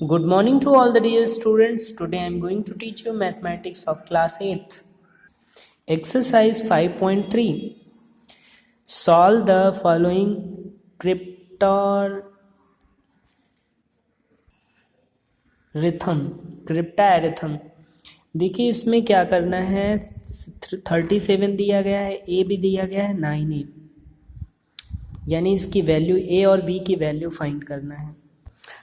Good morning to all the dear students. Today I am going to teach you mathematics of class 8th. Exercise 5.3. Solve the following cryptarithm. देखिए इसमें क्या करना है, 37 दिया गया है, ए भी दिया गया है 9a, यानी इसकी वैल्यू ए और बी की वैल्यू फाइंड करना है।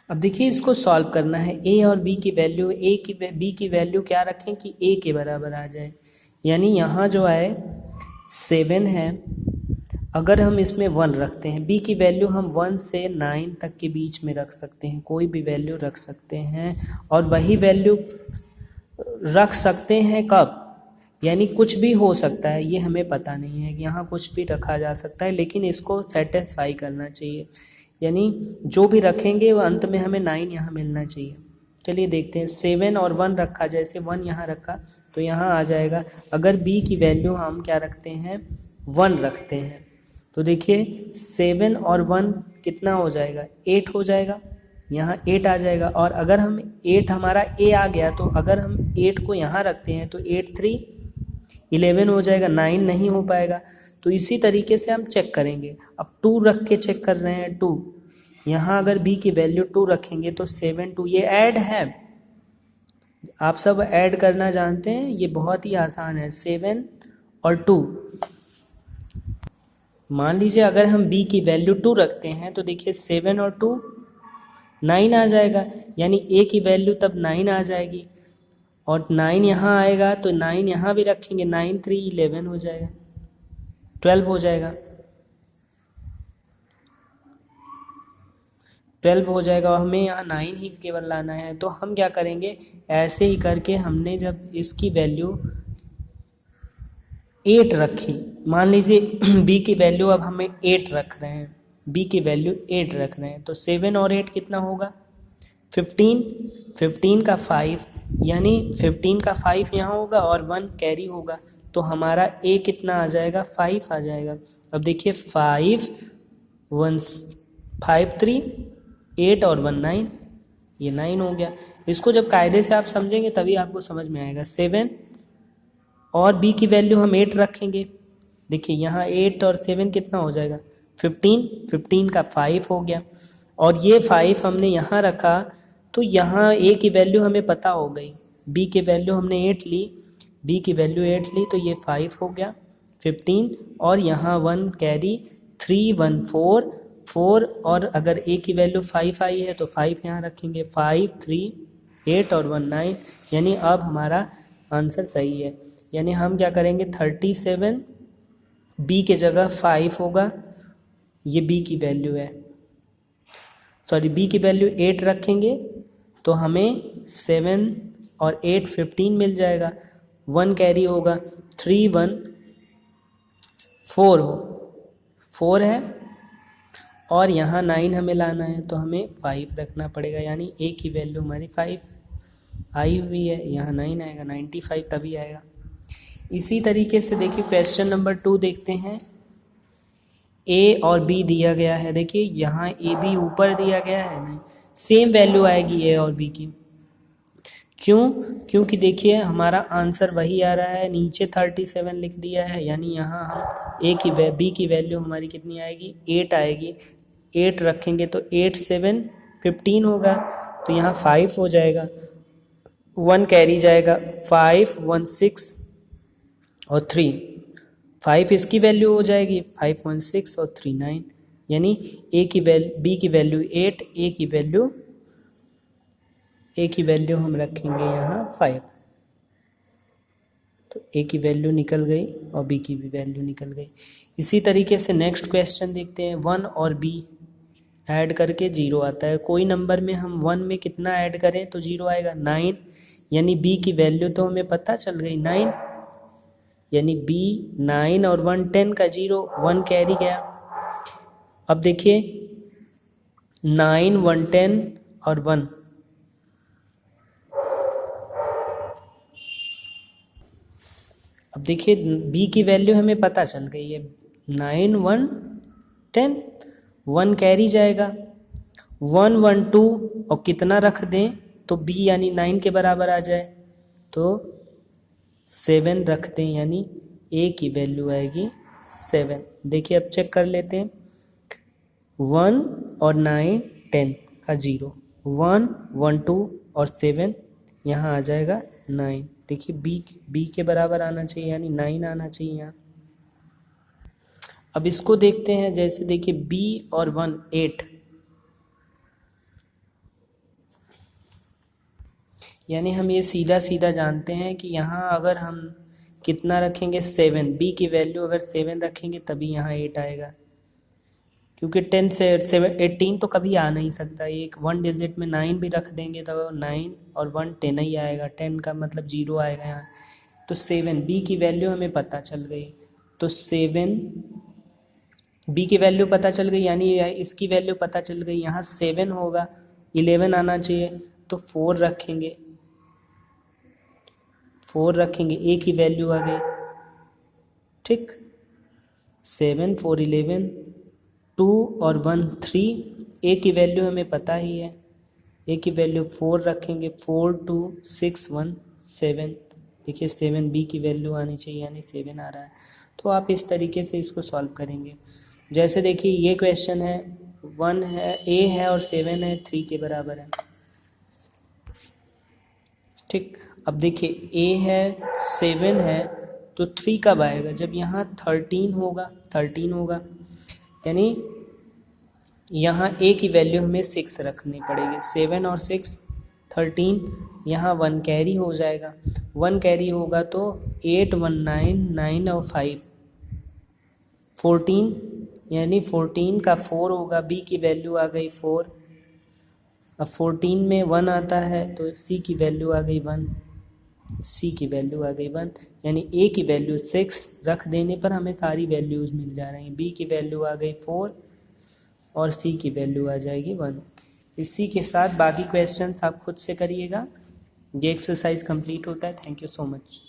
अब देखिए इसको सॉल्व करना है। ए और बी की वैल्यू, बी की वैल्यू क्या रखें कि ए के बराबर आ जाए, यानी यहाँ जो आए 7 है, अगर हम इसमें 1 रखते हैं, बी की वैल्यू हम 1 से 9 तक के बीच में रख सकते हैं, कोई भी वैल्यू रख सकते हैं, और वही वैल्यू रख सकते हैं कब, यानी कुछ भी हो सकता है, ये हमें पता नहीं है, यहाँ कुछ भी रखा जा सकता है, लेकिन इसको सेटिस्फाई करना चाहिए, यानी जो भी रखेंगे वो अंत में हमें 9 यहाँ मिलना चाहिए। चलिए देखते हैं, 7 और 1 रखा, जैसे 1 यहाँ रखा तो यहाँ आ जाएगा। अगर b की वैल्यू हम क्या रखते हैं, 1 रखते हैं, तो देखिए 7 और 1 कितना हो जाएगा, 8 हो जाएगा, यहाँ 8 आ जाएगा। और अगर हम 8 हमारा a आ गया, तो अगर हम 8 को यहाँ रखते हैं तो 8 3 11 हो जाएगा, 9 नहीं हो पाएगा। तो इसी तरीके से हम चेक करेंगे। अब 2 रख के चेक कर रहे हैं, 2 यहाँ अगर b की वैल्यू 2 रखेंगे तो 7 2, ये ऐड है, आप सब ऐड करना जानते हैं, ये बहुत ही आसान है। 7 और 2, मान लीजिए अगर हम b की वैल्यू 2 रखते हैं तो देखिए 7 और 2 9 आ जाएगा, यानी a की वैल्यू तब 9 आ जाएगी, और 9 यहाँ आएगा तो 9 यहाँ भी रखेंगे, 9 3 11 हो जाएगा, 12 हो जाएगा, 12 हो जाएगा, और हमें यहाँ 9 ही केवल लाना है। तो हम क्या करेंगे, ऐसे ही करके हमने जब इसकी वैल्यू 8 रखी, मान लीजिए b की वैल्यू अब हमें 8 रख रहे हैं, b की वैल्यू 8 रख रहे हैं, तो 7 और 8 कितना होगा, 15, 15 का 5, यानी 15 का 5 यहाँ होगा और 1 कैरी होगा, तो हमारा a कितना आ जाएगा, 5 आ जाएगा। अब देखिए 5 1 5 3 8 और 1 9, ये 9 हो गया। इसको जब कायदे से आप समझेंगे तभी आपको समझ में आएगा। 7 और b की वैल्यू हम 8 रखेंगे, देखिए यहाँ 8 और 7 कितना हो जाएगा, 15, 15 का 5 हो गया, और ये 5 हमने यहाँ रखा, तो यहाँ a की वैल्यू हमें पता हो गई, b की वैल्यू हमने 8 ली, b की वैल्यू 8 ली, तो ये 5 हो गया, 15 और यहाँ 1 कैरी, 3 1 4 4, और अगर a की वैल्यू 5 आई है तो 5 यहाँ रखेंगे, 5 3 8 और 1 9, यानी अब हमारा आंसर सही है। यानी हम क्या करेंगे, 37 b के जगह 5 होगा, ये b की वैल्यू है, सॉरी b की वैल्यू 8 रखेंगे तो हमें 7 और 8 15 मिल जाएगा, 1 कैरी होगा, 3 1 4 4 है, और यहाँ 9 हमें लाना है तो हमें 5 रखना पड़ेगा, यानी a की वैल्यू हमारी 5 आई हुई है, यहाँ 9 आएगा, 95 तभी आएगा। इसी तरीके से देखिए क्वेश्चन नंबर 2 देखते हैं। a और b दिया गया है, देखिए यहाँ a b ऊपर दिया गया है, नहीं सेम वैल्यू आएगी a और b की, क्यों, क्योंकि देखिए हमारा आंसर वही आ रहा है, नीचे 37 लिख दिया है, यानी यहाँ हम b की वैल्यू हमारी कितनी आएगी, 8 आएगी, 8 रखेंगे तो 8 7 15 होगा, तो यहाँ 5 हो जाएगा, 1 कैरी जाएगा, 5 1 6 और 3, 5 इसकी वैल्यू हो जाएगी, 5 1 6 और 3 9, यानी b की वैल्यू 8, a की वैल्यू हम रखेंगे यहाँ 5, तो a की वैल्यू निकल गई और b की भी वैल्यू निकल गई। इसी तरीके से नेक्स्ट क्वेश्चन देखते हैं। 1 और b ऐड करके 0 आता है, कोई नंबर में हम 1 में कितना ऐड करें तो 0 आएगा, 9, यानी b की वैल्यू तो हमें पता चल गई 9, यानी b 9 और 1 10 का 0, 1 कैरी गया। अब देखिए 9 1 10 और 1, अब देखिए b की वैल्यू हमें पता चल गई है, 9 1 10, 1 कैरी जाएगा, 1 1 2 और कितना रख दें तो b यानी 9 के बराबर आ जाए, तो 7 रख दें यानी a की वैल्यू आएगी 7। देखिए अब चेक कर लेते हैं, 1 और 9 10 का 0, 1 1 2 और 7 यहाँ आ जाएगा 9। देखिए b के बराबर आना चाहिए यानी 9 आना चाहिए यहाँ। अब इसको देखते हैं, जैसे देखिए b और 1 8, यानी हम ये सीधा सीधा जानते हैं कि यहाँ अगर हम कितना रखेंगे 7, b की वैल्यू अगर 7 रखेंगे तभी यहाँ 8 आएगा, क्योंकि 10 से 18 तो कभी आ नहीं सकता। एक 1 डिजिट में 9 भी रख देंगे तो 9 और 1 10 ही आएगा, 10 का मतलब 0 आएगा यहाँ। तो 7 b की वैल्यू हमें पता चल गई, तो 7 b की वैल्यू पता चल गई यानी इसकी वैल्यू पता चल गई, यहाँ 7 होगा, 11 आना चाहिए, तो 4 रखेंगे, 4 रखेंगे, a की वैल्यू आ गई। ठीक, 7 4 11, 2 और 1 3, a की वैल्यू हमें पता ही है, a की वैल्यू 4 रखेंगे, 4 2 6 1 7। देखिए 7 b की वैल्यू आनी चाहिए यानी 7 आ रहा है। तो आप इस तरीके से इसको सॉल्व करेंगे। जैसे देखिए ये क्वेश्चन है, 1 है, a है और 7 है, 3 के बराबर है। ठीक, अब देखिए a है 7 है तो 3 कब आएगा, जब यहाँ 13 होगा यानी यहाँ a की वैल्यू हमें 6 रखनी पड़ेगी। 7 और 6 13, यहाँ 1 कैरी हो जाएगा, 1 कैरी होगा तो 8 1 9, 9 और 5 14, यानी 14 का 4 होगा, b की वैल्यू आ गई 4। अब 14 में 1 आता है तो c की वैल्यू आ गई 1, c की वैल्यू आ गई 1, यानी a की वैल्यू 6 रख देने पर हमें सारी वैल्यूज़ मिल जा रही हैं। b की वैल्यू आ गई 4 और c की वैल्यू आ जाएगी 1। इसी के साथ बाकी क्वेश्चंस आप खुद से करिएगा। ये एक्सरसाइज कंप्लीट होता है। Thank you so much.